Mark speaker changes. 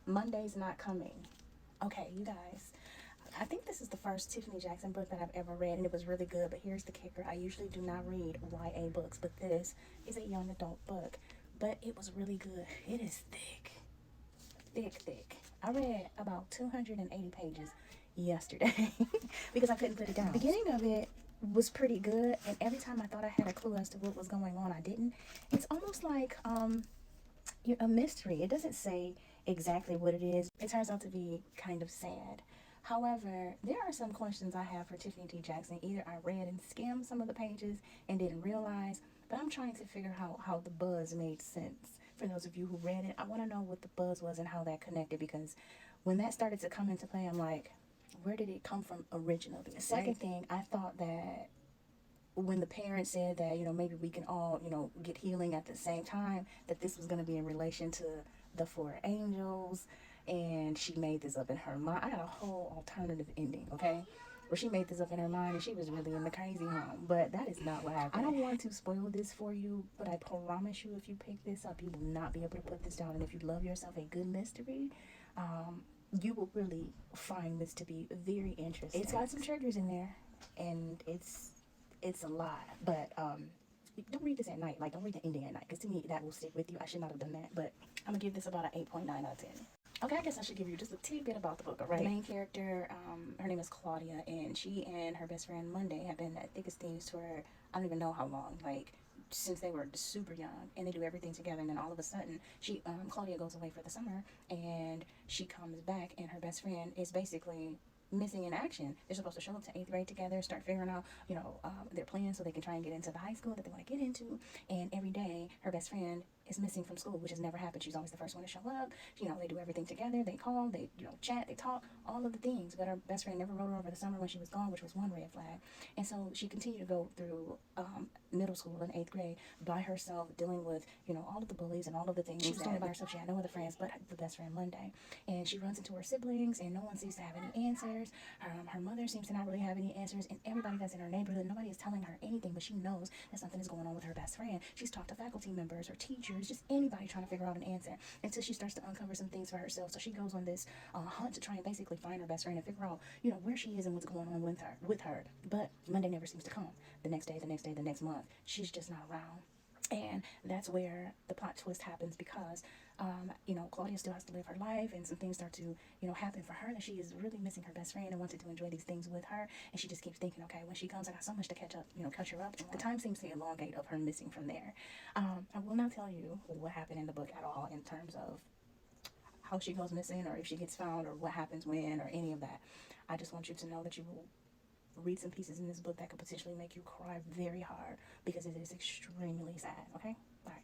Speaker 1: Monday's not coming. Okay, you guys. I think this is the first Tiffany Jackson book that I've ever read, and it was really good. But here's the kicker: I usually do not read YA books, but this is a young adult book. But it was really good. It is thick, thick, thick. I read about 280 pages yesterday because I couldn't put it down. The beginning of it was pretty good, and every time I thought I had a clue as to what was going on, I didn't. It's almost like a mystery. It doesn't say exactly what it is. It turns out to be kind of sad. However, there are some questions I have for Tiffany D. Jackson. Either I read and skimmed some of the pages and didn't realize, but I'm trying to figure out how the buzz made sense. For those of you who read it, I want to know what the buzz was and how that connected, because when that started to come into play, I'm like, where did it come from originally? The second thing, I thought that when the parents said that, maybe we can all, get healing at the same time, that this was going to be in relation to the four angels, and she made this up in her mind. I got a whole alternative ending, okay? Where she made this up in her mind and she was really in the crazy home. But that is not what happened. I don't want to spoil this for you, but I promise you, if you pick this up, you will not be able to put this down. And if you love yourself a good mystery, you will really find this to be very interesting. It's got some triggers in there, and it's a lot, but don't read this at night. Like, don't read the ending at night, because to me that will stick with you. I should not have done that, but I'm gonna give this about an 8.9 out of 10. Okay, I guess I should give you just a tidbit about the book. All right, the main character, her name is Claudia, and she and her best friend Monday have been at thick as thieves for I don't even know how long, like since they were super young, and they do everything together. And then all of a sudden, Claudia goes away for the summer, and she comes back, and her best friend is basically missing in action. They're supposed to show up to 8th grade together, start figuring out, their plans so they can try and get into the high school that they want to get into. And every day, her best friend is missing from school, which has never happened. She's always the first one to show up. They do everything together. They call, they, chat, they talk, all of the things. But her best friend never wrote her over the summer when she was gone, which was one red flag. And so she continued to go through middle school and 8th grade by herself, dealing with, all of the bullies and all of the things. She was doing it by herself. She had no other friends but the best friend Monday. And she runs into her siblings, and no one seems to have any answers. Her mother seems to not really have any answers, and everybody that's in her neighborhood, nobody is telling her anything, but she knows that something is going on with her best friend. She's talked to faculty members or teachers, just anybody trying to figure out an answer, until she starts to uncover some things for herself. So she goes on this hunt to try and basically find her best friend and figure out, where she is and what's going on with her. But Monday never seems to come. The next day, the next month, she's just not around. And that's where the plot twist happens, because Claudia still has to live her life, and some things start to happen for her, that she is really missing her best friend and wanted to enjoy these things with her. And she just keeps thinking, okay, when she comes, I got so much to catch her up. The time seems to elongate of her missing from there. I will not tell you what happened in the book at all, in terms of how she goes missing, or if she gets found, or what happens when, or any of that. I just want you to know that you will read some pieces in this book that could potentially make you cry very hard, because it is extremely sad. Okay, all right.